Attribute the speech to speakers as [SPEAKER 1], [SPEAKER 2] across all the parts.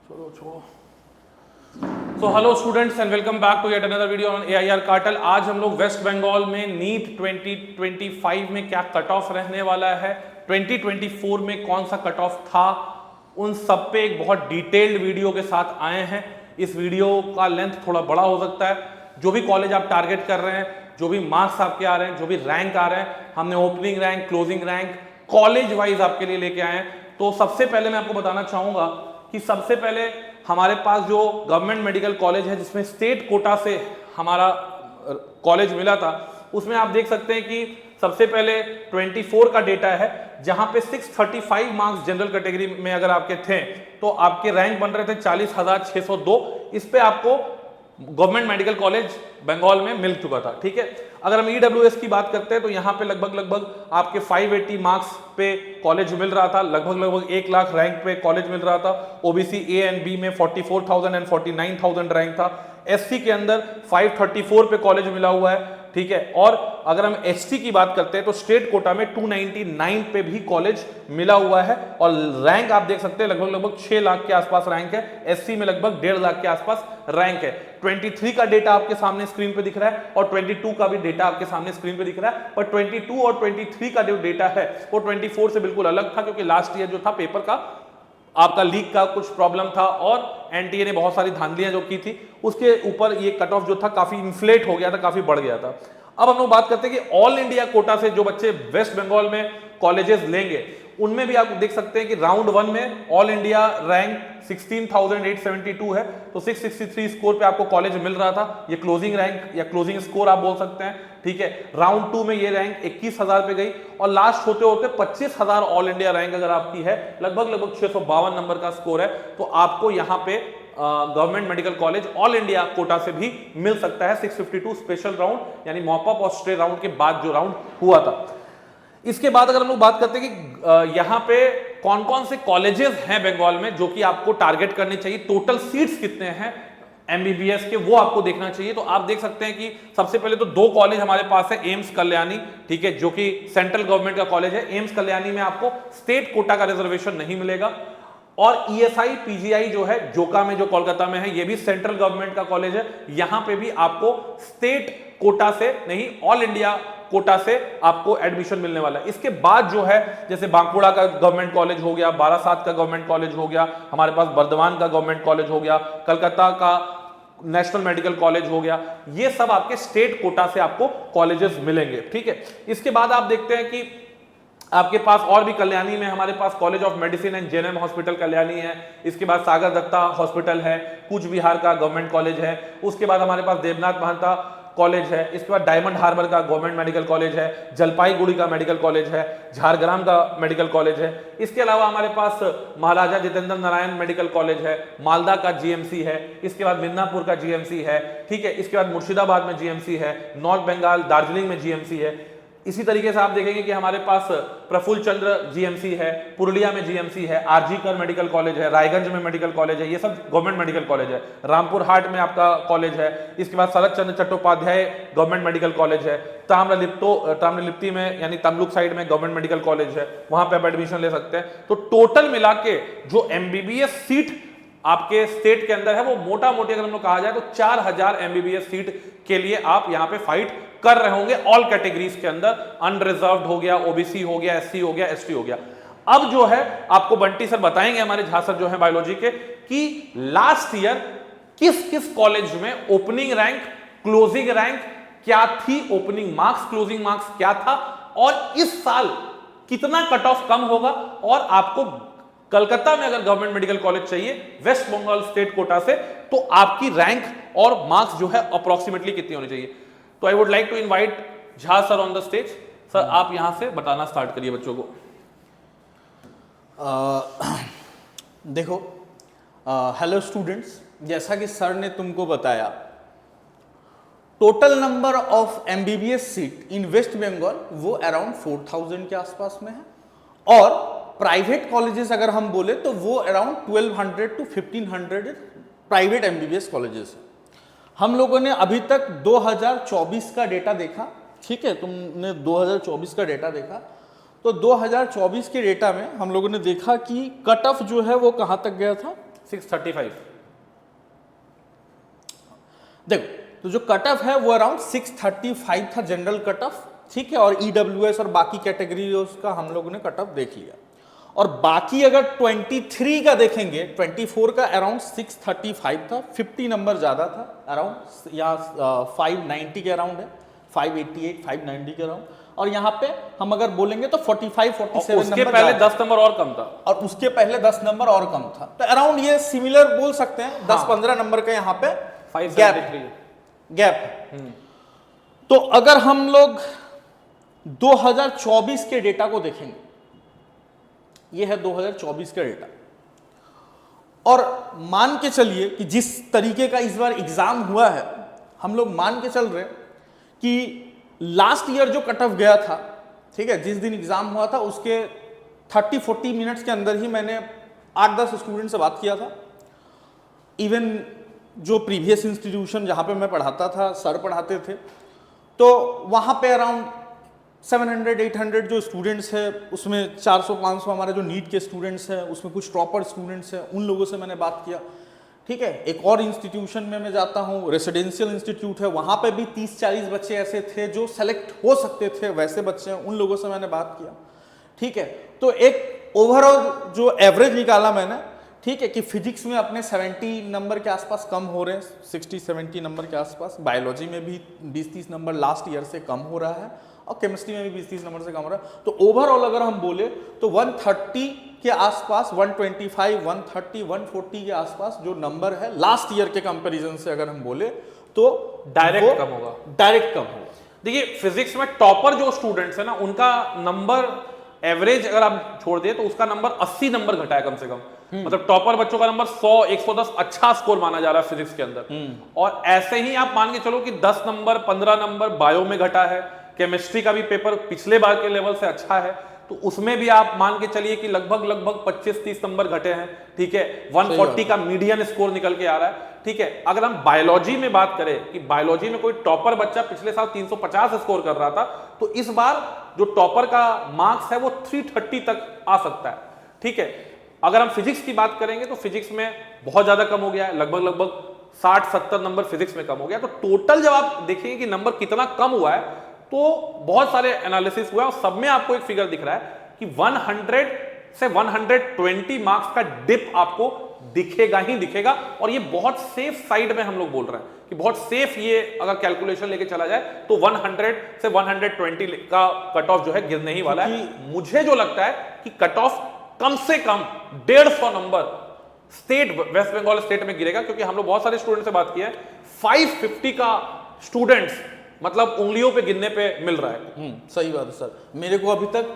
[SPEAKER 1] चलो छोड़ो। So hello students and welcome back to yet another video on AIR Cartel. आज हम लोग वेस्ट बंगाल में नीट 2025 में क्या कट ऑफ रहने वाला है, 2024 में कौन सा कट ऑफ था, उन सब पे एक बहुत डिटेल्ड वीडियो के साथ आए हैं। इस वीडियो का लेंथ थोड़ा बड़ा हो सकता है। जो भी कॉलेज आप टारगेट कर रहे हैं, जो भी मार्क्स आपके आ रहे हैं, जो भी रैंक आ रहे हैं, हमने opening rank, closing rank college wise आपके लिए लेके आए हैं। तो सबसे पहले मैं आपको बताना चाहूंगा कि सबसे पहले हमारे पास जो गवर्नमेंट मेडिकल कॉलेज है जिसमें स्टेट कोटा से हमारा कॉलेज मिला था, उसमें आप देख सकते हैं कि सबसे पहले 24 का डेटा है, जहां पे 635 मार्क्स जनरल कैटेगरी में अगर आपके थे तो आपके रैंक बन रहे थे 40,602। इस पे आपको गवर्नमेंट मेडिकल कॉलेज बंगाल में मिल चुका था। ठीक है, अगर हम ईडब्ल्यूएस की बात करते हैं तो यहाँ पे लगभग आपके 580 मार्क्स पे कॉलेज मिल रहा था, लगभग 1 लाख रैंक पे कॉलेज मिल रहा था। ओबीसी ए एंड बी में 44,000 एंड 49,000 रैंक था। एससी के अंदर 534 पे कॉलेज मिला हुआ है। ठीक है, और अगर हम एसटी की बात करते हैं तो स्टेट कोटा में 299 पे भी कॉलेज मिला हुआ है और रैंक आप देख सकते हैं लगभग 6 लाख के आसपास रैंक है। एससी में लगभग 1.5 लाख के आसपास रैंक है। 23 का डेटा आपके सामने स्क्रीन पे दिख रहा है और 22 का भी डेटा आपके सामने स्क्रीन पे दिख रहा है, पर 22 और 23 का जो डेटा है वो 24 से बिल्कुल अलग था, क्योंकि लास्ट ईयर जो था पेपर का आपका लीक का कुछ प्रॉब्लम था और एनटीए ने बहुत सारी धांधलियां जो की थी, उसके ऊपर ये कट ऑफ जो था काफी इन्फ्लेट हो गया था, काफी बढ़ गया था। अब हम लोग बात करते हैं कि ऑल इंडिया कोटा से जो बच्चे वेस्ट बंगाल में कॉलेजेस लेंगे, उनमें भी आप देख सकते हैं कि राउंड 1 में ऑल इंडिया रैंक 16,872 है, तो 663 स्कोर पे आपको कॉलेज मिल रहा था। ये क्लोजिंग रैंक या क्लोजिंग स्कोर आप बोल सकते हैं। ठीक है, राउंड 2 में ये रैंक 21,000 पे गई और लास्ट होते होते 25,000 ऑल इंडिया रैंक अगर आपकी है, लगभग 652 नंबर का स्कोर है, तो आपको यहाँ पे government medical college all India quota से भी मिल सकता है। 652 स्पेशल राउंड यानी मॉपअप और स्ट्रे राउंड के बाद जो राउंड हुआ था। इसके बाद अगर हम लोग बात करते हैं कि यहाँ पे कौन कौन से कॉलेजेस हैं बंगाल में जो कि आपको टारगेट करने चाहिए, टोटल सीट्स कितने हैं एमबीबीएस के, वो आपको देखना चाहिए। तो आप देख सकते हैं कि सबसे पहले तो 2 कॉलेज हमारे पास है, एम्स कल्याणी, ठीक है, जो कि सेंट्रल गवर्नमेंट का कॉलेज है। एम्स कल्याणी में आपको स्टेट कोटा का रिजर्वेशन नहीं मिलेगा। और ईएसआई पीजीआई जो है जोका में, जो कोलकाता में है, ये भी सेंट्रल गवर्नमेंट का कॉलेज है। यहां पे भी आपको स्टेट कोटा से नहीं, ऑल इंडिया कोटा से आपको एडमिशन मिलने वाला है। इसके बाद जो है जैसे बांकुड़ा का गवर्नमेंट कॉलेज हो गया, बारासात का गवर्नमेंट कॉलेज हो गया, हमारे पास बर्धमान का गवर्नमेंट कॉलेज हो गया, कलकत्ता का नेशनल मेडिकल कॉलेज हो गया, ये सब आपके स्टेट कोटा से आपको कॉलेजेस मिलेंगे। ठीक है, इसके बाद आप देखते हैं कि आपके पास और भी कल्याणी में हमारे पास college of medicine and JNM hospital Kalyani है। इसके बाद सागर दत्ता हॉस्पिटल है, कूच बिहार का गवर्नमेंट कॉलेज है। उसके बाद हमारे पास देवनाथ महंता कॉलेज है। इसके बाद डायमंड हार्बर का गवर्नमेंट मेडिकल कॉलेज है, जलपाईगुड़ी का मेडिकल कॉलेज है, झारग्राम का मेडिकल कॉलेज है। इसके अलावा हमारे पास महाराजा जितेंद्र नारायण मेडिकल कॉलेज है, मालदा का जीएमसी है। इसके बाद मिदनापुर का जीएमसी है। ठीक है, इसके बाद मुर्शिदाबाद में जीएमसी है, नॉर्थ बंगाल दार्जिलिंग में जीएमसी है। इसी तरीके से आप देखेंगे कि हमारे पास प्रफुल्ल चंद्र जीएमसी है, पुरुलिया में जीएमसी है, आरजी कर मेडिकल कॉलेज है, रायगंज में मेडिकल कॉलेज है, ये सब गवर्नमेंट मेडिकल कॉलेज है। रामपुर हाट में आपका कॉलेज है। इसके बाद शरद Chandra Chattopadhyay government medical college है। ताम्रलिप्ति में यानी तमलुक साइड में गवर्नमेंट मेडिकल कॉलेज है, वहां पे आप एडमिशन ले सकते हैं। तो टोटल मिला के जो एमबीबीएस सीट आपके स्टेट के अंदर है, वो मोटा मोटी अगर हम लोग कहा जाए तो 4000 एमबीबीएस सीट के लिए आप यहां पे फाइट कर रहे होंगे ऑल कैटेगरीज के अंदर। अनरिजर्व्ड हो गया, ओबीसी हो गया, एससी हो गया, एसटी हो गया। अब जो है आपको बंटी सर बताएंगे, हमारे झा सर जो है बायोलॉजी के, कि लास्ट ईयर किस किस कॉलेज में ओपनिंग रैंक, क्लोजिंग रैंक क्या थी, ओपनिंग मार्क्स, क्लोजिंग मार्क्स क्या था, और इस साल कितना कट ऑफ कम होगा। और आपको कलकत्ता में अगर गवर्नमेंट मेडिकल कॉलेज चाहिए वेस्ट बंगाल स्टेट कोटा से, तो आपकी रैंक और मार्क्स जो है अप्रोक्सीमेटली कितनी होनी चाहिए। तो I would like to invite Jha sir on the stage. Sir, आप यहां से बताना स्टार्ट करिए बच्चों को।
[SPEAKER 2] देखो, हेलो स्टूडेंट्स, जैसा कि सर ने तुमको बताया, total number of MBBS seat in West Bengal वो अराउंड 4000 के आसपास में है। और प्राइवेट कॉलेजेस अगर हम बोले तो वो around 1200 to 1500 private MBBS colleges है। हम लोगों ने अभी तक 2024 का डेटा देखा। ठीक है, तुमने 2024 का डेटा देखा, तो 2024 के डेटा में हम लोगों ने देखा कि कट ऑफ जो है वो कहाँ तक गया था,
[SPEAKER 1] 635।
[SPEAKER 2] देखो तो जो कट ऑफ है वो अराउंड 635 था जनरल कट ऑफ, ठीक है, और ईडब्ल्यूएस और बाकी कैटेगरीज का हम लोगों ने कट ऑफ देख लिया। और बाकी अगर 23 का देखेंगे, 24 का अराउंड 635 था, 50 नंबर ज्यादा था अराउंड, यहाँ 590 के अराउंड है, 588 590 के अराउंड। और यहाँ पे हम अगर बोलेंगे तो 45 47
[SPEAKER 1] उसके पहले 10 नंबर और कम था,
[SPEAKER 2] और उसके पहले 10 नंबर और कम था। तो अराउंड ये सिमिलर बोल सकते हैं, 10-15 नंबर का यहाँ पे गैप। तो अगर हम लोग 2024 के डेटा को देखेंगे, ये है 2024 का डेटा, और मान के चलिए कि जिस तरीके का इस बार एग्जाम हुआ है, हम लोग मान के चल रहे हैं कि लास्ट ईयर जो कट ऑफ गया था, ठीक है, जिस दिन एग्जाम हुआ था उसके 30-40 मिनट्स के अंदर ही मैंने 8-10 स्टूडेंट से बात किया था। इवन जो प्रीवियस इंस्टीट्यूशन जहाँ पे मैं पढ़ाता था, सर पढ़ाते थे, तो वहाँ पे अराउंड 700-800 जो स्टूडेंट्स हैं, उसमें 400-500 हमारे जो नीट के स्टूडेंट्स हैं, उसमें कुछ टॉपर स्टूडेंट्स हैं, उन लोगों से मैंने बात किया, ठीक है। एक और इंस्टीट्यूशन में मैं जाता हूँ, रेसिडेंशियल इंस्टीट्यूट है, वहाँ पे भी 30-40 बच्चे ऐसे थे जो सेलेक्ट हो सकते थे, वैसे बच्चे हैं, उन लोगों से मैंने बात किया, ठीक है। तो एक ओवरऑल जो एवरेज निकाला मैंने, ठीक है, कि फिजिक्स में अपने 70 नंबर के आसपास कम हो रहे हैं, 60-70 नंबर के आसपास, बायोलॉजी में भी 20-30 नंबर लास्ट ईयर से कम हो रहा है, और केमिस्ट्री में भी 20-30 नंबर से कम हो रहा है। तो ओवरऑल अगर हम बोले तो 130 के आसपास, 125, 130, 140 के आसपास जो नंबर है लास्ट ईयर के कंपैरिजन से अगर हम बोले तो
[SPEAKER 1] डायरेक्ट कम होगा,
[SPEAKER 2] डायरेक्ट कम होगा।
[SPEAKER 1] देखिए फिजिक्स में टॉपर जो स्टूडेंट्स है ना, उनका नंबर एवरेज अगर आप छोड़ दे तो उसका नंबर 80 नंबर घटा है कम से कम। मतलब टॉपर बच्चों का नंबर 100-110 अच्छा स्कोर माना जा रहा है फिजिक्स के अंदर। और ऐसे ही आप मान के चलो कि 10 नंबर 15 नंबर बायो में घटा है, केमिस्ट्री का भी पेपर पिछले बार के लेवल से अच्छा है, तो उसमें भी आप मान के चलिए कि लगभग 25-30 नंबर घटे हैं, ठीक है। 140 का मीडियन स्कोर निकल के आ रहा है, ठीक है। अगर हम बायोलॉजी में बात करें कि बायोलॉजी में कोई टॉपर बच्चा पिछले साल 350 स्कोर कर रहा था, तो इस बार जो टॉपर का मार्क्स है वो 330 तक आ सकता है, ठीक है। अगर हम फिजिक्स की बात करेंगे तो फिजिक्स में बहुत ज्यादा कम हो गया है, लगभग 60-70 नंबर फिजिक्स में कम हो गया। तो टोटल जब आप देखेंगे कि नंबर कितना कम हुआ है, तो बहुत सारे एनालिसिस हुआ है और सब में आपको एक फिगर दिख रहा है कि 100 से 120 मार्क्स का डिप आपको दिखेगा ही दिखेगा। और ये बहुत सेफ साइड में हम लोग बोल रहे हैं कि बहुत सेफ, ये अगर कैलकुलेशन लेके चला जाए तो 100 से 120 का कट ऑफ जो है गिरने ही वाला है। मुझे जो लगता है कि कट ऑफ कम से कम 150 number state, West Bengal state में गिरेगा, क्योंकि हम लोग बहुत सारे स्टूडेंट से बात की है, 550 का स्टूडेंट्स मतलब उंगलियों पे गिनने पे मिल रहा है।
[SPEAKER 2] सही बात है सर। मेरे को अभी तक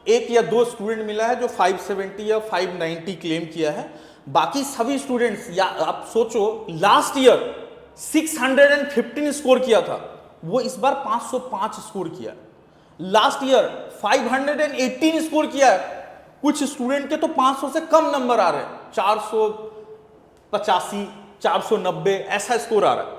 [SPEAKER 2] 1 या 2 स्टूडेंट मिला है जो 570 या 590 क्लेम किया है। बाकी सभी स्टूडेंट्स, या आप सोचो लास्ट ईयर 615 स्कोर किया था, वो इस बार 505 स्कोर किया। लास्ट ईयर 518 स्कोर किया है, कुछ स्टूडेंट के तो 500 से कम नंबर आ रहे हैं, 485 490 ऐसा स्कोर आ रहा है,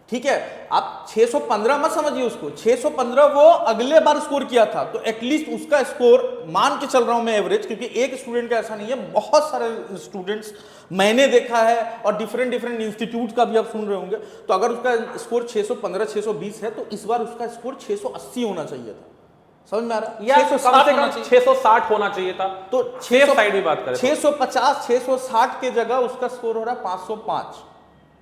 [SPEAKER 2] ठीक है। आप 615 मत समझिए उसको, 615 वो अगले बार स्कोर किया था, तो एटलीस्ट उसका स्कोर मान के चल रहा हूं मैं एवरेज, क्योंकि एक स्टूडेंट का ऐसा नहीं है, बहुत सारे स्टूडेंट्स मैंने देखा है और डिफरेंट इंस्टीट्यूट का भी आप सुन रहे होंगे। तो अगर उसका स्कोर 615 620 है, तो इस बार उसका स्कोर 680 होना चाहिए था, समझ में आ रहा है?
[SPEAKER 1] या कम से कम 660 होना चाहिए था। तो 6 साइड भी बात करें
[SPEAKER 2] 650 660 के जगह उसका स्कोर हो रहा है 505,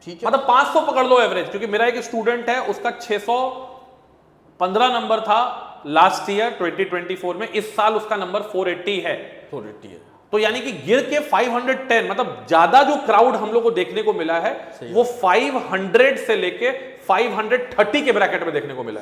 [SPEAKER 2] ठीक है।
[SPEAKER 1] मतलब 500 पकड़ लो एवरेज, क्योंकि मेरा एक स्टूडेंट है उसका 615 नंबर था लास्ट ईयर 2024 में, इस साल उसका नंबर 480 है।
[SPEAKER 2] 480 है,
[SPEAKER 1] तो यानी कि गिर के 510, मतलब ज्यादा जो क्राउड हम लोग को देखने को मिला है वो 500 से लेके 530 के ब्रैकेट में देखने को मिला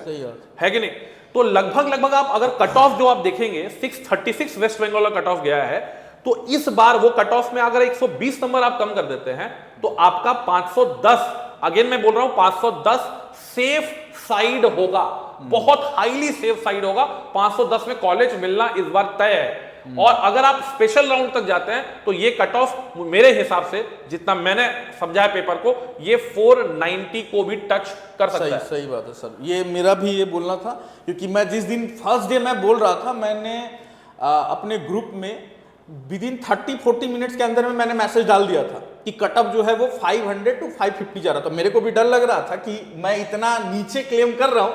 [SPEAKER 1] है कि नहीं? तो लगभग आप अगर कट ऑफ जो आप देखेंगे 636 वेस्ट बंगाल का कट ऑफ गया है, तो इस बार वो कट ऑफ में अगर 120 नंबर आप कम कर देते हैं तो आपका 510, अगेन मैं बोल रहा हूं 510 सेफ साइड होगा, बहुत हाईली सेफ साइड होगा। 510 में कॉलेज मिलना इस बार तय है। और अगर आप स्पेशल राउंड तक जाते हैं तो ये कट ऑफ मेरे हिसाब से, जितना मैंने समझा है पेपर को, ये 490 को भी टच कर सकता है।
[SPEAKER 2] सही बात है सर, ये मेरा भी ये बोलना था, क्योंकि मैं जिस दिन फर्स्ट डे मैं बोल रहा था, मैंने अपने ग्रुप में विदिन 30-40 मिनट्स के अंदर में मैंने मैसेज डाल दिया था कि कटअप जो है वो 500 to 550 जा रहा था। मेरे को भी डर लग रहा था कि मैं इतना नीचे क्लेम कर रहा हूँ,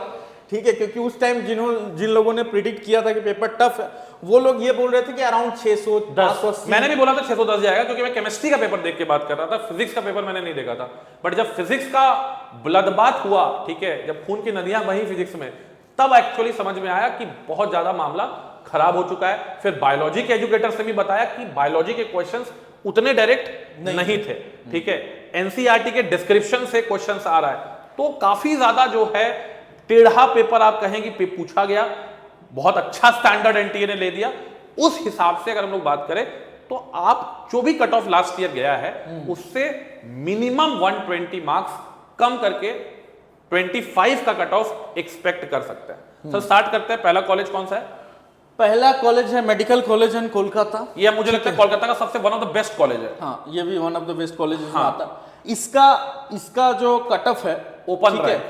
[SPEAKER 2] ठीक है, क्योंकि उस टाइम जिन लोगों ने प्रिडिक्ट किया था कि पेपर टफ है, वो लोग ये बोल रहे थे कि अराउंड 610।
[SPEAKER 1] मैंने भी बोला था 610 जाएगा, क्योंकि मैं केमिस्ट्री का पेपर देख के बात कर रहा था, फिजिक्स का पेपर मैंने नहीं देखा था। बट जब फिजिक्स का ब्लडबाथ हुआ, ठीक है, जब खून की नदियां बही फिजिक्स में, तब एक्चुअली समझ में आया कि बहुत ज्यादा मामला खराब हो चुका है। फिर बायोलॉजी के एजुकेटर से भी बताया कि बायोलॉजी के क्वेश्चंस उतने डायरेक्ट नहीं थे, ठीक है, एनसीईआरटी के डिस्क्रिप्शन से क्वेश्चंस आ रहा है, तो काफी ज्यादा जो है टेढ़ा पेपर आप कहेंगे पूछा गया। बहुत अच्छा स्टैंडर्ड एनटीए ने ले दिया। उस हिसाब से अगर हम लोग बात करें तो आप जो भी कट ऑफ लास्ट ईयर गया है उससे मिनिमम 120 मार्क्स कम करके 25 का कट ऑफ एक्सपेक्ट कर सकते हैं। सर स्टार्ट करते हैं, पहला कॉलेज कौन सा है?
[SPEAKER 2] पहला कॉलेज है मेडिकल कॉलेज इन कोलकाता।
[SPEAKER 1] ये मुझे लगता है कोलकाता का सबसे one of the best college है।
[SPEAKER 2] हाँ, ये भी one of the best college में आता है। इसका जो कट ऑफ है
[SPEAKER 1] ओपन रैंक,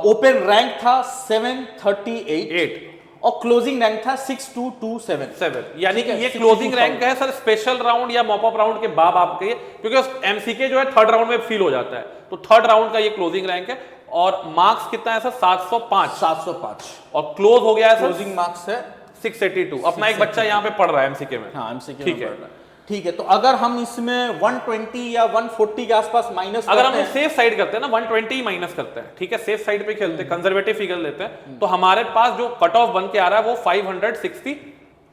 [SPEAKER 2] ओपन रैंक था 738 और क्लोजिंग रैंक था 6227।
[SPEAKER 1] यानी कि ये क्लोजिंग रैंक है सर, स्पेशल राउंड या मॉप अप राउंड के बाद आपके, क्योंकि एमसीके जो है थर्ड राउंड में फील हो जाता है, तो थर्ड राउंड का ये क्लोजिंग रैंक है। और मार्क्स कितना है सर? 705 और क्लोज हो गया है सर,
[SPEAKER 2] क्लोजिंग मार्क्स है
[SPEAKER 1] 682। अपना एक बच्चा यहाँ पे पढ़ रहा है एमसीके में।
[SPEAKER 2] हाँ, एमसीके
[SPEAKER 1] ठीक
[SPEAKER 2] में
[SPEAKER 1] है,
[SPEAKER 2] पढ़ रहा है। ठीक है, तो अगर हम इसमें 120 या 140 के आसपास माइनस,
[SPEAKER 1] अगर हम सेफ साइड करते हैं ना, 120 माइनस करते हैं, ठीक है, सेफ साइड पे खेलते हैं, कंजर्वेटिव फिगर लेते हैं, तो हमारे पास जो कट ऑफ बन के आ रहा है वो 562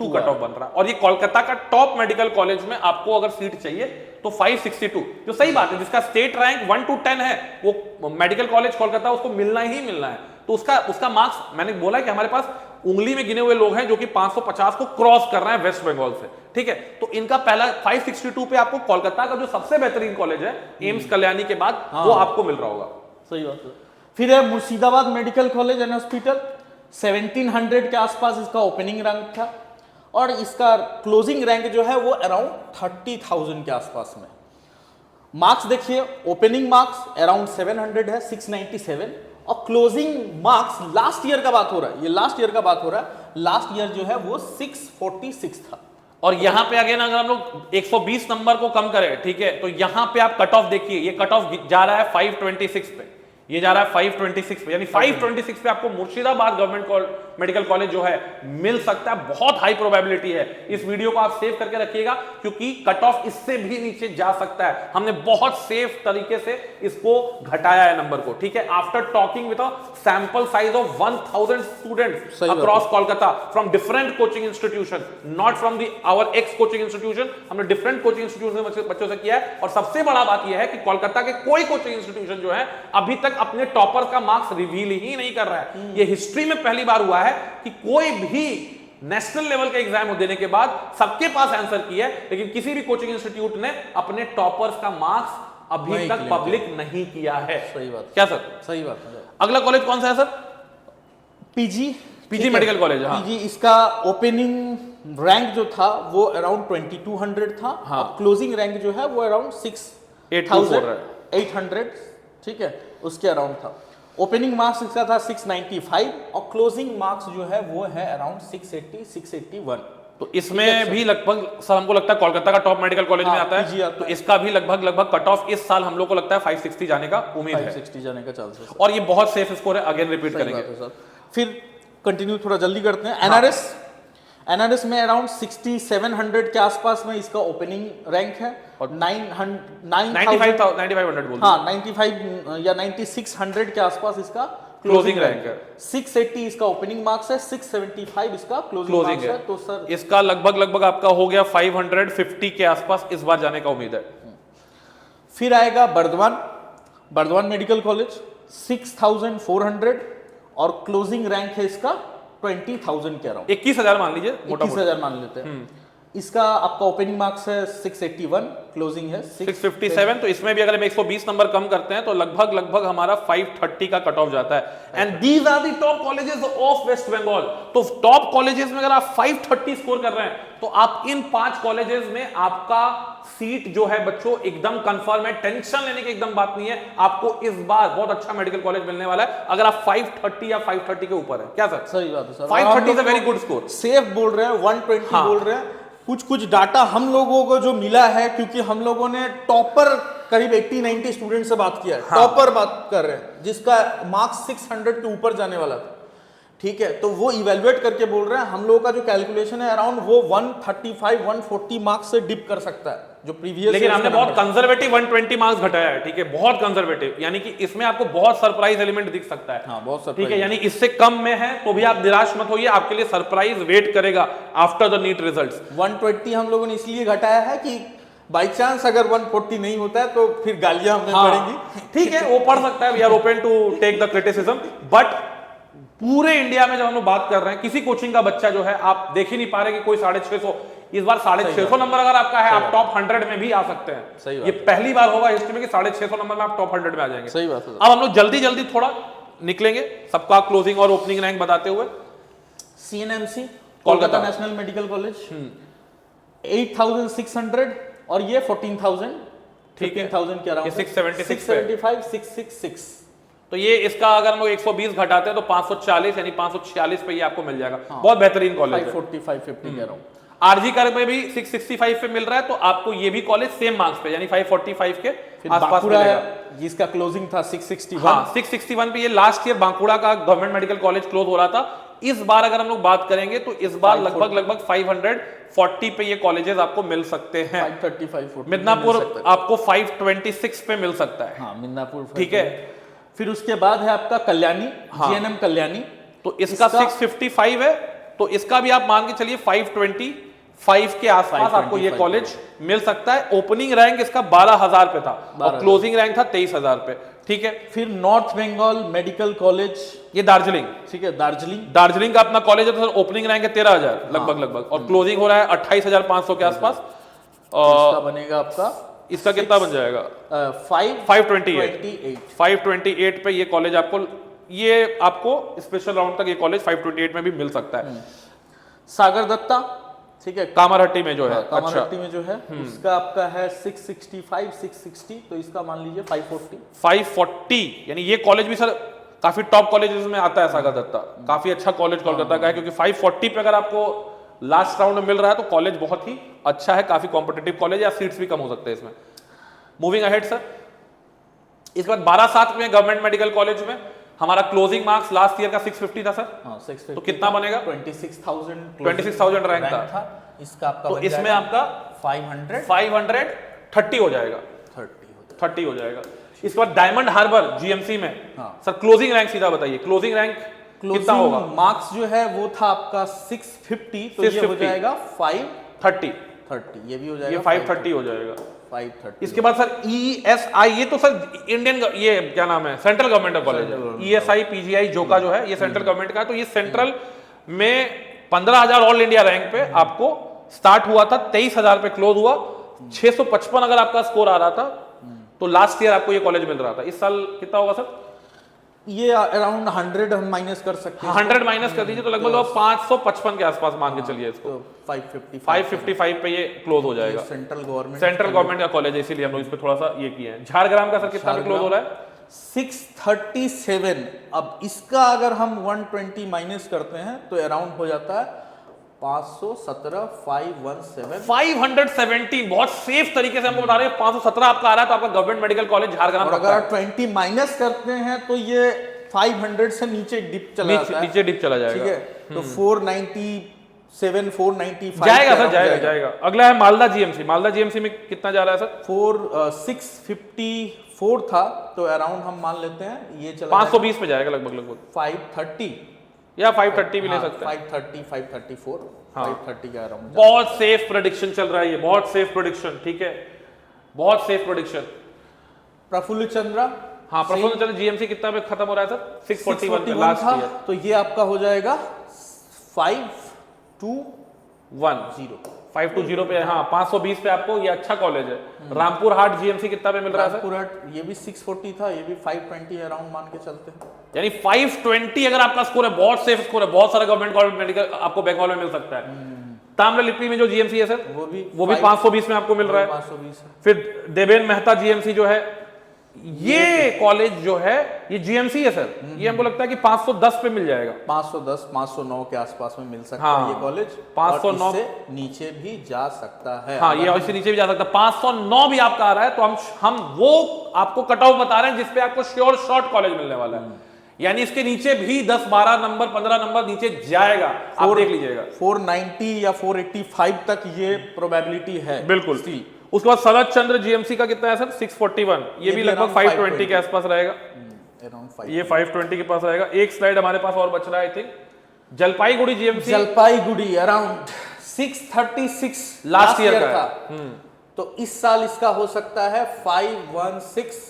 [SPEAKER 1] कट ऑफ बन रहा है। और ये कोलकाता का टॉप मेडिकल कॉलेज में आपको अगर सीट चाहिए तो 562, जो सही बात है, जिसका स्टेट रैंक 1 to 10 है, वो मेडिकल कॉलेज कोलकाता उसको मिलना ही मिलना है। तो उसका मार्क्स, मैंने बोला कि हमारे पास उंगली में गिने हुए लोग हैं जो कि 550 को क्रॉस कर रहे हैं वेस्ट बंगाल से, ठीक है। तो इनका पहला 562 पे आपको कोलकाता का जो सबसे बेहतरीन कॉलेज है एम्स कल्याणी के बाद, वो आपको मिल रहा होगा।
[SPEAKER 2] सही बात है। फिर है Murshidabad medical college and hospital, 1700 के आसपास इसका ओपनिंग रैंक था और इसका क्लोजिंग रैंक जो है वो अराउंड 30,000 के आसपास में। मार्क्स देखिए, ओपनिंग मार्क्स अराउंड 700 है, 697, और क्लोजिंग मार्क्स लास्ट ईयर का बात हो रहा है, ये लास्ट ईयर का बात हो रहा है, लास्ट ईयर जो है वो 646 था।
[SPEAKER 1] और यहां पे अगेन अगर हम लोग 120 नंबर को कम करें, ठीक है, तो यहां पे आप कट ऑफ देखिए, ये कट ऑफ जा रहा है 526 पे, ये जा रहा है 526 पे, यानी 526 पे आपको मुर्शिदाबाद गवर्नमेंट मेडिकल कॉलेज जो है मिल सकता है। बहुत हाई प्रोबेबिलिटी है। इस वीडियो को आप सेव करके रखिएगा, क्योंकि कट ऑफ इससे भी नीचे जा सकता है। हमने बहुत सेफ तरीके से इसको घटाया है नंबर को, ठीक है, after talking with a sample size of 1000 students across Kolkata from different coaching institution, not from the our X coaching institution. हमने डिफरेंट कोचिंग इंस्टीट्यूशन से बच्चों से किया है। और सबसे बड़ा बात यह है कि कोलकाता के कोई कोचिंग इंस्टीट्यूशन जो है अभी तक अपने टॉपर का मार्क्स रिवील ही नहीं कर रहा है। ये हिस्ट्री में पहली बार हुआ है कि कोई भी नेशनल लेवल का एग्जाम देने के बाद सबके पास आंसर किया है, लेकिन किसी भी कोचिंग इंस्टीट्यूट ने अपने टॉपर्स का मार्क्स अभी तक पब्लिक नहीं किया है।
[SPEAKER 2] सही बात,
[SPEAKER 1] क्या सर?
[SPEAKER 2] सही बात है।
[SPEAKER 1] अगला कॉलेज कौन सा है सर?
[SPEAKER 2] PG
[SPEAKER 1] medical college. हाँ,
[SPEAKER 2] पीजी, इसका ओपनिंग रैंक जो था वो अराउंड 2200 था।
[SPEAKER 1] हाँ,
[SPEAKER 2] क्लोजिंग रैंक जो है वो अराउंड 6800, ठीक है, उसके अराउंड था। ओपनिंग मार्क्स इसका था 695 और क्लोजिंग मार्क्स जो है वो है अराउंड 680 681।
[SPEAKER 1] तो इसमें भी लगभग सर हमको लगता है कोलकाता का टॉप मेडिकल कॉलेज में आता है, तो इसका भी लगभग कट ऑफ इस साल हम लोग को लगता है 560 जाने का उम्मीद है,
[SPEAKER 2] 560 जाने का चांसेस,
[SPEAKER 1] और ये बहुत सेफ स्कोर है। अगेन रिपीट करेंगे
[SPEAKER 2] सर। फिर कंटिन्यू थोड़ा जल्दी करते हैं। एनआरएस में अराउंड 6700 के आसपास में इसका ओपनिंग रैंक है और
[SPEAKER 1] 9500 बोल,
[SPEAKER 2] हाँ 95 या 9600 के आसपास इसका
[SPEAKER 1] क्लोजिंग रैंक है।
[SPEAKER 2] 680 इसका ओपनिंग मार्क्स है, 675 इसका क्लोजिंग मार्क्स है। तो सर
[SPEAKER 1] इसका लगभग आपका हो गया 550 के आसपास इस बार जाने का उम्मीद है।
[SPEAKER 2] फिर आएगा बर्दवान मेडिकल कॉलेज 6400 और क्लोजिंग रैंक है इसका 20,000 के अराउंड,
[SPEAKER 1] 21,000 मान लीजिए,
[SPEAKER 2] 21,000 मान लेते हैं। इसका आपका ओपनिंग मार्क्स है 681, क्लोजिंग है
[SPEAKER 1] 657। तो इसमें भी अगर हम 120 नंबर कम करते हैं तो लगभग हमारा 530 का कट ऑफ जाता है। And these are the top colleges of West Bengal. तो टॉप कॉलेजेस में अगर आप 530 स्कोर कर रहे हैं तो आप इन 5 कॉलेजेस में आपका सीट जो है बच्चों एकदम कंफर्म है। टेंशन लेने की एकदम बात नहीं है। आपको इस बार बहुत अच्छा मेडिकल कॉलेज मिलने वाला है अगर आप 530 या 530 के ऊपर है। क्या सर?
[SPEAKER 2] सही बात है sir,
[SPEAKER 1] 530 is a very good score.
[SPEAKER 2] Safe बोल रहे हैं, 120 बोल रहे हैं, कुछ कुछ डाटा हम लोगों को जो मिला है, क्योंकि हम लोगों ने टॉपर करीब 80-90 स्टूडेंट से बात किया है, टॉपर बात कर रहे हैं जिसका मार्क्स 600 के ऊपर जाने वाला था, ठीक है, तो वो इवेलुएट करके बोल रहे हैं हम लोगों का जो कैलकुलेशन है अराउंड वो 135-140 मार्क्स से डिप कर सकता है जो प्रीवियस।
[SPEAKER 1] लेकिन हमने बहुत कंजर्वेटिव 120 मार्क्स घटाया है, ठीक है, बहुत कंजर्वेटिव, यानी कि इसमें आपको बहुत सरप्राइज एलिमेंट दिख सकता है।
[SPEAKER 2] हाँ, बहुत
[SPEAKER 1] ठीक है, यानी इससे कम में है तो भी आप निराश मत होइए, आपके लिए सरप्राइज वेट करेगा आफ्टर द नीट रिजल्ट्स।
[SPEAKER 2] 120 हम लोगों ने इसलिए घटाया है कि बाई चांस अगर 140 नहीं होता है तो फिर गालियां हमें पड़ेंगी।
[SPEAKER 1] ठीक है, वो पढ़ सकता है, we are open to take the criticism, but पूरे इंडिया में जब हम लोग बात कर रहे हैं, किसी कोचिंग का बच्चा जो है आप देख ही नहीं पा रहे कि कोई 650, इस बार 650 नंबर अगर आपका है, आप टॉप 100 में भी आ सकते हैं।
[SPEAKER 2] सही बात।
[SPEAKER 1] ये पहली बार होगा हिस्ट्री में कि 650 नंबर में आप टॉप 100 में आ जाएंगे।
[SPEAKER 2] सही बात है।
[SPEAKER 1] अब हम लोग जल्दी जल्दी थोड़ा निकलेंगे, सबका क्लोजिंग और ओपनिंग रैंक बताते हुए।
[SPEAKER 2] CNMC
[SPEAKER 1] Kolkata
[SPEAKER 2] national medical college 8600 और ये 14,000,
[SPEAKER 1] ठीक है,
[SPEAKER 2] 15,000 के अराउंड,
[SPEAKER 1] 675
[SPEAKER 2] 666।
[SPEAKER 1] तो ये इसका अगर हम लोग 120 घटाते हैं तो 540 यानी 546 पे ये आपको मिल जाएगा। बहुत बेहतरीन कॉलेज है।
[SPEAKER 2] 540-550 के अराउंड।
[SPEAKER 1] आरजी कर में भी 665 पे मिल रहा है, तो आपको ये भी कॉलेज सेम मार्क्स पे यानी 545 के आसपास
[SPEAKER 2] बांकुड़ा
[SPEAKER 1] मिलेगा।
[SPEAKER 2] है जिसका क्लोजिंग था 661।
[SPEAKER 1] हाँ, 661 पे ये लास्ट ईयर बांकुड़ा का गवर्नमेंट मेडिकल कॉलेज क्लोज हो रहा था। इस बार अगर हम लोग बात करेंगे तो इस बार लगभग 540 पे ये कॉलेजेस आपको मिल सकते हैं।
[SPEAKER 2] 535-540
[SPEAKER 1] मिदनापुर आपको 526 पे मिल सकता है।
[SPEAKER 2] हाँ, मिदनापुर,
[SPEAKER 1] ठीक है।
[SPEAKER 2] फिर उसके बाद है आपका कल्याणी, GNM कल्याणी,
[SPEAKER 1] तो इसका 655 है, तो इसका भी आप मान के चलिए 525 के आसपास आपको ये कॉलेज मिल सकता है। ओपनिंग रैंक इसका 12,000 पे था और क्लोजिंग रैंक था 23,000 पे। ठीक है,
[SPEAKER 2] फिर नॉर्थ बंगाल मेडिकल कॉलेज,
[SPEAKER 1] ये दार्जिलिंग,
[SPEAKER 2] ठीक है,
[SPEAKER 1] दार्जिलिंग का अपना कॉलेज है, तो सर ओपनिंग रैंक है 13,000 लगभग और क्लोजिंग हो रहा है 28,500 के आसपास।
[SPEAKER 2] इसका बनेगा आपका,
[SPEAKER 1] इसका कितना बन जाएगा? 528 पे ये कॉलेज आपको स्पेशल राउंड तक ये कॉलेज 528 में भी मिल सकता है।
[SPEAKER 2] सागर दत्ता, ठीक है,
[SPEAKER 1] कामारहट्टी में जो है,
[SPEAKER 2] कामारहट्टी में जो है उसका आपका है 665-660, तो इसका मान लीजिए
[SPEAKER 1] 540 यानी ये कॉलेज भी सर काफी टॉप कॉलेजेस में आता है। सागर दत्ता काफी अच्छा कॉलेज कोलकाता का है, क्योंकि 540 पे अगर आपको लास्ट राउंड में मिल रहा है तो कॉलेज बहुत ही अच्छा है, काफी कॉम्पिटिटिव कॉलेज, या सीट्स भी कम हो सकते हैं इसमें। मूविंग अहेड सर, इसके बाद 12/7 में गवर्नमेंट मेडिकल कॉलेज में हमारा क्लोजिंग मार्क्स लास्ट ईयर का 650 था सर।
[SPEAKER 2] हाँ, 650,
[SPEAKER 1] तो कितना बनेगा?
[SPEAKER 2] 26,000
[SPEAKER 1] रैंक था।
[SPEAKER 2] इसका आपका
[SPEAKER 1] तो इसमें आपका 530 हो जाएगा, 30 हो जाएगा। इसके बाद डायमंड हार्बर GMC में सर क्लोजिंग रैंक सीधा बताइए, क्लोजिंग रैंक कितना होगा?
[SPEAKER 2] मार्क्स जो है वो था आपका 650, तो ये हो जाएगा 530, ये भी हो जाएगा,
[SPEAKER 1] ये 530 हो जाएगा,
[SPEAKER 2] 530।
[SPEAKER 1] इसके बाद सर ESI, ये तो सर इंडियन, ये क्या नाम है, सेंट्रल गवर्नमेंट का कॉलेज है। ESI PGI जोका जो है ये सेंट्रल गवर्नमेंट का है, तो ये सेंट्रल में 15,000 ऑल इंडिया रैंक पे आपको स्टार्ट हुआ था, 23,000 पे क्लोज हुआ। 655 अगर आपका स्कोर आ रहा था तो लास्ट ईयर आपको ये कॉलेज मिल रहा था। इस साल कितना होगा सर?
[SPEAKER 2] ये अराउंड 100 हम माइनस कर सकते हैं,
[SPEAKER 1] 100 माइनस कर दीजिए तो लगभग 555 के आसपास मान के चलिए इसको,
[SPEAKER 2] तो
[SPEAKER 1] 555 पे ये क्लोज हो जाएगा।
[SPEAKER 2] सेंट्रल गवर्नमेंट का
[SPEAKER 1] कॉलेज है, इसीलिए हम लोग इस पे थोड़ा सा ये किए हैं। झारग्राम का सर कितना पे क्लोज हो रहा है?
[SPEAKER 2] 637। अब इसका अगर हम 120 माइनस करते हैं तो अराउंड हो जाता है 517,
[SPEAKER 1] 517। बहुत सेफ तरीके से हमको बता रहे हैं 517 आपका आ रहा है, तो आपका गवर्नमेंट मेडिकल कॉलेज झारग्राम।
[SPEAKER 2] और अगर 20 माइनस करते हैं तो ये 500 से नीचे डिप चला जाता है,
[SPEAKER 1] नीचे डिप चला जाएगा,
[SPEAKER 2] ठीक है, तो 497, 495
[SPEAKER 1] जाएगा सर, जाएगा। अगला है मालदा GMC में कितना जा रहा है सर?
[SPEAKER 2] 654 था, तो अराउंड हम मान लेते हैं ये चला
[SPEAKER 1] 520 पे जाएगा लगभग
[SPEAKER 2] 530
[SPEAKER 1] या 530 भी ले सकते हैं।
[SPEAKER 2] 530, 534, 530 के अराउंड।
[SPEAKER 1] बहुत सेफ प्रेडिक्शन चल रहा है ये, बहुत सेफ प्रेडिक्शन, ठीक है, बहुत सेफ प्रेडिक्शन।
[SPEAKER 2] प्रफुल्ल चंद्रा,
[SPEAKER 1] हाँ, प्रफुल्ल चंद्र GMC कितना पे खत्म हो रहा है सर? 641 पे लास्ट ईयर,
[SPEAKER 2] तो ये आपका हो जाएगा 520
[SPEAKER 1] पे। हाँ, 520 पे आपको ये अच्छा कॉलेज है। रामपुर हाट GMC कितना पे मिल रहा है सर?
[SPEAKER 2] रामपुर हाट ये भी 640 था, ये भी 520 अराउंड मान के चलते हैं,
[SPEAKER 1] यानी 520 अगर आपका स्कोर है, बहुत सेफ स्कोर है, बहुत सारा गवर्नमेंट कॉलेज मेडिकल आपको बंगाल में मिल सकता है। ताम्रलिप्ति में जो GMC है सर, वो भी 520 में आपको मिल रहा है।
[SPEAKER 2] 520 है।
[SPEAKER 1] फिर देवेन मेहता GMC जो है ये कॉलेज जो है ये जीएमसी है सर, ये हमको लगता है कि 510 पे मिल जाएगा,
[SPEAKER 2] 510 509 के आसपास में मिल सकता
[SPEAKER 1] हाँ,
[SPEAKER 2] है ये कॉलेज।
[SPEAKER 1] 509
[SPEAKER 2] और इससे नीचे भी जा सकता है।
[SPEAKER 1] हाँ, ये इससे नीचे भी जा सकता है, 509 भी आपका आ रहा है, तो हम वो आपको कट ऑफ बता रहे हैं जिसपे आपको श्योर शॉर्ट कॉलेज मिलने वाला है, यानी इसके नीचे भी 10 12 नंबर 15 नंबर नीचे जाएगा, आप देख लीजिएगा।
[SPEAKER 2] 490 या 485 तक ये प्रोबेबिलिटी है
[SPEAKER 1] बिल्कुल। उसके बाद शरद चंद्र जीएमसी का कितना है सर? 641, ये भी लगभग 520 के आसपास रहेगा, ये 520 के पास रहेगा। एक स्लाइड हमारे पास और बच रहा है, I think Jalpaiguri GMC,
[SPEAKER 2] Jalpaiguri around 636
[SPEAKER 1] last year का
[SPEAKER 2] तो इस साल इसका हो सकता है 516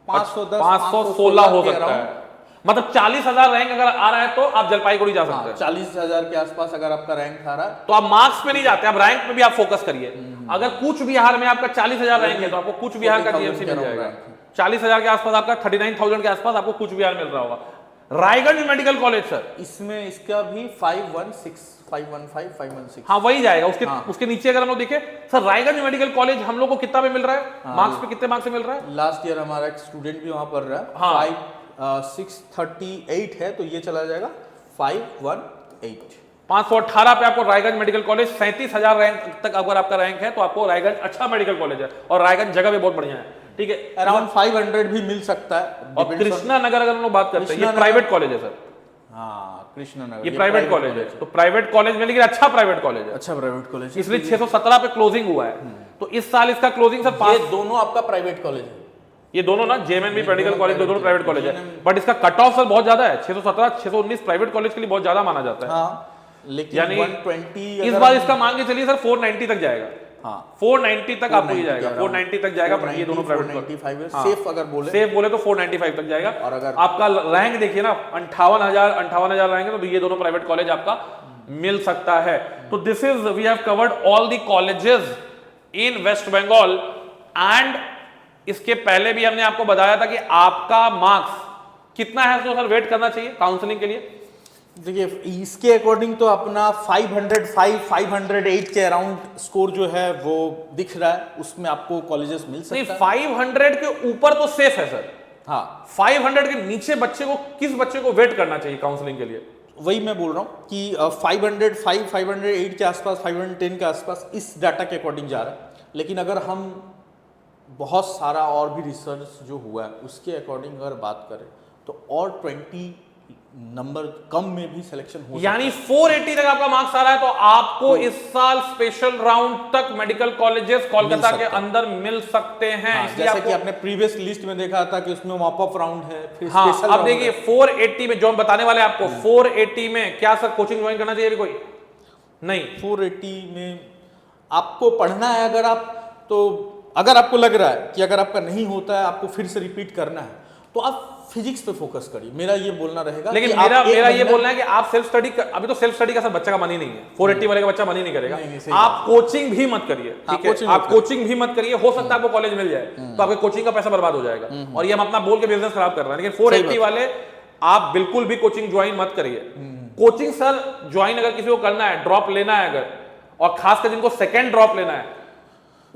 [SPEAKER 2] 510
[SPEAKER 1] 516 हो सकता है, मतलब 40,000 रैंक अगर आ रहा है तो आप जलपाईगुड़ी जा सकते हैं।
[SPEAKER 2] 40,000 के आसपास अगर आपका रैंक आ रहा है
[SPEAKER 1] तो आप मार्क्स पे नहीं जाते, आप रैंक पे भी आप फोकस करिए। अगर कूच बिहार में आपका 40,000 रैंक है तो आपको कूच बिहार का जीएमसी मिल जाएगा, 40,000 के आसपास आपका 39,000 के आसपास आपको कूच बिहार मिल रहा होगा। रायगढ़ मेडिकल कॉलेज सर,
[SPEAKER 2] इसमें इसका भी 516 515 516,
[SPEAKER 1] हाँ वही जाएगा। उसके नीचे अगर हम लोग देखें सर, रायगढ़ मेडिकल कॉलेज हम लोग को कितना पे मिल रहा है, मार्क्स पे कितने मार्क्स से मिल रहा है?
[SPEAKER 2] लास्ट ईयर हमारा एक स्टूडेंट भी वहां पढ़ रहा है,
[SPEAKER 1] हाँ।
[SPEAKER 2] 638 है, तो ये चला जाएगा 518।
[SPEAKER 1] 518 पे आपको रायगढ़ मेडिकल कॉलेज, 37,000 रैंक तक अगर आपका रैंक है तो आपको रायगढ़ अच्छा मेडिकल कॉलेज है, और रायगढ़ जगह भी बहुत बढ़िया है, ठीक है।
[SPEAKER 2] अराउंड 500 भी मिल सकता है।
[SPEAKER 1] और कृष्णा नगर अगर हम लोग बात करते हैं, ये प्राइवेट कॉलेज है सर,
[SPEAKER 2] हाँ कृष्णा नगर
[SPEAKER 1] ये प्राइवेट कॉलेज है, तो प्राइवेट कॉलेज में लेकिन अच्छा प्राइवेट कॉलेज है,
[SPEAKER 2] अच्छा प्राइवेट कॉलेज,
[SPEAKER 1] इसलिए 617 पे क्लोजिंग हुआ है। तो इस साल इसका क्लोजिंग सर
[SPEAKER 2] ये दोनों आपका प्राइवेट कॉलेज है,
[SPEAKER 1] ये दोनों ना जेएमएनबी मेडिकल कॉलेज दोनों प्राइवेट कॉलेज है, बट इसका कट ऑफ सर बहुत ज्यादा है, 617 619 प्राइवेट कॉलेज के लिए बहुत ज्यादा माना जाता है।
[SPEAKER 2] हाँ, लेकिन
[SPEAKER 1] यानी
[SPEAKER 2] 120
[SPEAKER 1] इस बार इसका मान के चलिए सर 490 तक जाएगा,
[SPEAKER 2] हाँ
[SPEAKER 1] 490 तक आपको ये जाएगा, 490 तक जाएगा, पर ये दोनों प्राइवेट
[SPEAKER 2] 495 सेफ अगर बोले,
[SPEAKER 1] सेफ बोले तो 495 तक जाएगा।
[SPEAKER 2] और अगर
[SPEAKER 1] आपका रैंक देखिए ना 58,000 रैंक है, तो ये दोनों प्राइवेट कॉलेज आपका मिल सकता है। तो this is we have covered all the colleges in West Bengal, and इसके पहले भी हमने आपको बताया था कि आपका मार्क्स कितना है तो सर वेट करना चाहिए काउंसलिंग के लिए।
[SPEAKER 2] देखिए इसके अकॉर्डिंग तो अपना 505 508 के अराउंड स्कोर जो है वो दिख रहा है, उसमें आपको कॉलेजेस मिल सकता है।
[SPEAKER 1] 500 के ऊपर तो सेफ है सर,
[SPEAKER 2] हाँ
[SPEAKER 1] 500 के नीचे बच्चे को, किस बच्चे को वेट करना चाहिए काउंसलिंग के लिए?
[SPEAKER 2] वही मैं बोल रहा हूँ कि 505 508 के आसपास 510 के आसपास इस डाटा के अकॉर्डिंग जा रहा है, लेकिन अगर हम बहुत सारा और भी रिसर्च जो हुआ है उसके अकॉर्डिंग अगर बात करें तो और 20 नंबर कम में भी सिलेक्शन हो,
[SPEAKER 1] यानी 480 तक आपका मार्क्स आ रहा है तो आपको इस साल स्पेशल राउंड तक मेडिकल कॉलेजेस कोलकाता के अंदर मिल सकते हैं।
[SPEAKER 2] हाँ, जैसे कि आपने प्रीवियस लिस्ट में देखा था कि उसमें मॉप अप राउंड है, फिर
[SPEAKER 1] हाँ,
[SPEAKER 2] स्पेशल
[SPEAKER 1] अब देखिए 480 में जो हम बताने वाले हैं आपको, 480 में क्या सर कोचिंग ज्वाइन करना चाहिए? कोई नहीं,
[SPEAKER 2] 480 में आपको पढ़ना है अगर आप, तो अगर आपको लग रहा है कि अगर आपका नहीं होता है आपको फिर से रिपीट करना है तो आप फिजिक्स पे फोकस करिए, मेरा ये बोलना रहेगा।
[SPEAKER 1] लेकिन मेरा ये बोलना है कि आप सेल्फ स्टडी अभी तो सेल्फ स्टडी का सर बच्चा का मन ही नहीं है, 480 वाले का बच्चा मन ही नहीं करेगा। आप कोचिंग भी मत करिए, ठीक है, आप कोचिंग भी मत करिए, हो सकता है आपको कॉलेज मिल जाए तो आपके कोचिंग का पैसा बर्बाद हो जाएगा, और ये हम अपना बोल के बिजनेस खराब कर रहे हैं। लेकिन 480 वाले आप बिल्कुल भी कोचिंग ज्वाइन मत करिए। कोचिंग सर ज्वाइन अगर किसी को करना है, ड्रॉप लेना है अगर, और खासकर जिनको सेकेंड ड्रॉप लेना है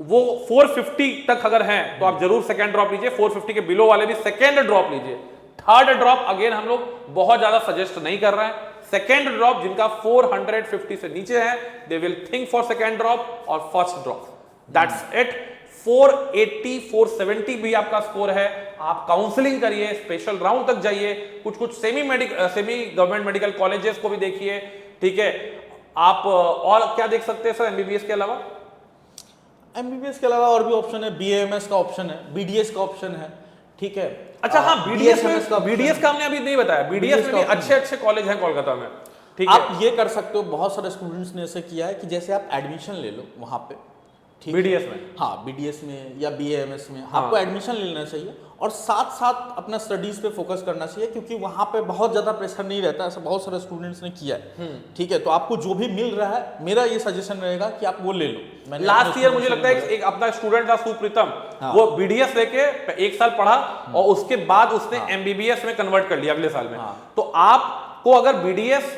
[SPEAKER 1] वो 450 तक अगर हैं तो आप जरूर सेकेंड ड्रॉप लीजिए, 450 के बिलो वाले भी सेकेंड ड्रॉप लीजिए। थर्ड ड्रॉप अगेन हम लोग बहुत ज्यादा सजेस्ट नहीं कर रहे हैं। सेकेंड ड्रॉप जिनका 450 से नीचे है they will think for second drop और फर्स्ट ड्रॉप, दैट्स इट। 480 470 भी आपका स्कोर है, आप काउंसलिंग करिए, स्पेशल राउंड तक जाइए, कुछ सेमी गवर्नमेंट मेडिकल कॉलेजेस को भी देखिए, ठीक है। आप और क्या देख सकते हैं सर एमबीबीएस के अलावा?
[SPEAKER 2] एमबीबीएस के अलावा और भी ऑप्शन है, बीएएमएस का ऑप्शन है, बीडीएस का ऑप्शन है, ठीक है।
[SPEAKER 1] अच्छा हाँ, बीडीएस का हमने अभी नहीं बताया, बीडीएस में भी अच्छे कॉलेज हैं कोलकाता में, ठीक है।
[SPEAKER 2] आप ये कर सकते हो, बहुत सारे स्टूडेंट्स ने ऐसे किया है कि जैसे आप एडमिशन ले लो वहां पे,
[SPEAKER 1] बीडीएस में,
[SPEAKER 2] हाँ बीडीएस में या बीएएमएस में आपको एडमिशन ले लेना चाहिए और साथ साथ अपना स्टडीज पे फोकस करना चाहिए, क्योंकि वहां पे बहुत ज्यादा प्रेशर नहीं रहता, ऐसा बहुत सारे स्टूडेंट्स ने किया है, ठीक है। तो आपको जो भी मिल रहा है, मेरा ये सजेशन रहेगा कि आप वो ले लो।
[SPEAKER 1] लास्ट ईयर मुझे लगता है एक अपना स्टूडेंट था सुप्रीतम, वो बीडीएस लेके 1 साल पढ़ा और उसके बाद उसने एमबीबीएस में कन्वर्ट कर लिया अगले साल में। तो आपको अगर बीडीएस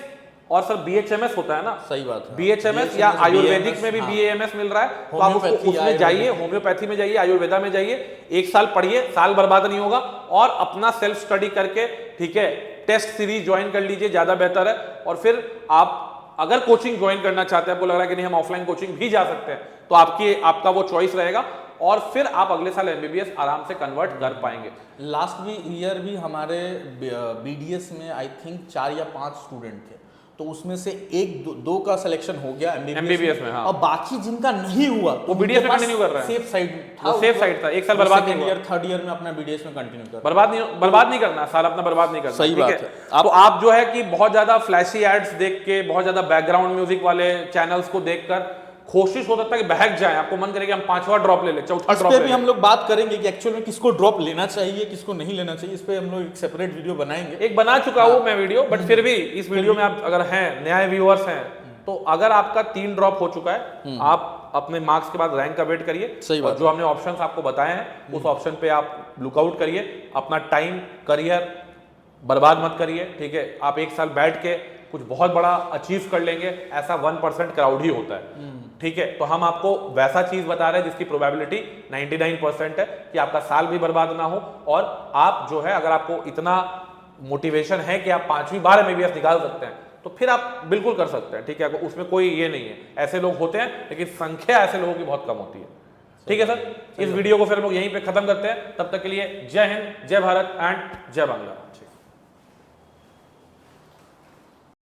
[SPEAKER 1] और सर BHMS होता है ना,
[SPEAKER 2] सही बात है,
[SPEAKER 1] BHMS या आयुर्वेदिक में भी
[SPEAKER 2] हाँ।
[SPEAKER 1] BAMS मिल रहा है, तो आप
[SPEAKER 2] होम्योपैथी,
[SPEAKER 1] उसमें जाइए, होम्योपैथी में जाइए, आयुर्वेदा में जाइए, 1 साल पढ़िए, साल बर्बाद नहीं होगा, और अपना सेल्फ स्टडी करके, ठीक है, टेस्ट सीरीज ज्वाइन कर लीजिए, ज्यादा बेहतर है। और फिर आप अगर कोचिंग ज्वाइन करना चाहते हैं, आपको लग रहा है कि नहीं हम ऑफलाइन कोचिंग भी जा सकते हैं, तो आपका वो चॉइस रहेगा, और फिर आप अगले साल MBBS आराम से कन्वर्ट कर पाएंगे।
[SPEAKER 2] लास्ट ईयर भी हमारे BDS में आई थिंक 4 या 5 स्टूडेंट थे, तो उसमें से 1-2 का सिलेक्शन हो गया
[SPEAKER 1] MBBS में, हाँ।
[SPEAKER 2] और बाकी जिनका नहीं हुआ
[SPEAKER 1] वो BDS में कंटिन्यू कर रहे हैं।
[SPEAKER 2] सेफ साइड था,
[SPEAKER 1] सेफ साइड था, 1 साल बर्बाद नहीं हुआ।
[SPEAKER 2] 3rd ईयर में अपना BDS में कंटिन्यू कर,
[SPEAKER 1] बर्बाद नहीं करना, साल अपना बर्बाद नहीं करना।
[SPEAKER 2] सही
[SPEAKER 1] ठीक
[SPEAKER 2] बात है।
[SPEAKER 1] तो आप जो है कि बहुत ज्यादा फ्लैशी एड्स देख के, बहुत ज्यादा बैकग्राउंड म्यूजिक वाले चैनल्स को देखकर कोशिश हो सकता है कि बहक जाए, आपको मन करे कि हम 5वां ड्रॉप ले ले, 4था ड्रॉप ले ले।
[SPEAKER 2] भी हम लोग बात करेंगे कि एक्चुअल में किसको ड्रॉप लेना चाहिए, किसको नहीं लेना चाहिए, इस पे हम लोग एक सेपरेट वीडियो बनाएंगे।
[SPEAKER 1] एक बना चुका हूं मैं वीडियो, बट फिर भी इस वीडियो में आप अगर हैं नए व्यूअर्स हैं, तो अगर आपका 3 ड्रॉप हो चुका है, आप अपने मार्क्स के बाद रैंक का वेट करिए,
[SPEAKER 2] सही बात
[SPEAKER 1] और जो हमने ऑप्शंस आपको बताए हैं उस ऑप्शन पे आप लुकआउट करिए, अपना टाइम करियर बर्बाद मत करिए। ठीक है, आप 1 साल बैठ के कुछ बहुत बड़ा अचीव कर लेंगे, ऐसा 1% क्राउड ही होता है। ठीक है, तो हम आपको वैसा चीज बता रहे हैं जिसकी प्रोबेबिलिटी 99% है कि आपका साल भी बर्बाद ना हो, और आप जो है अगर आपको इतना मोटिवेशन है कि आप 5वीं बार MBBS निकाल सकते हैं, तो फिर आप बिल्कुल कर सकते हैं। ठीक है, उसमें कोई ये नहीं है, ऐसे लोग होते हैं लेकिन संख्या ऐसे लोगों की बहुत कम होती है। ठीक है सर, इस वीडियो को फिर हम लोग यहीं पे खत्म करते हैं। तब तक के लिए जय हिंद, जय भारत एंड जय बांग्ला।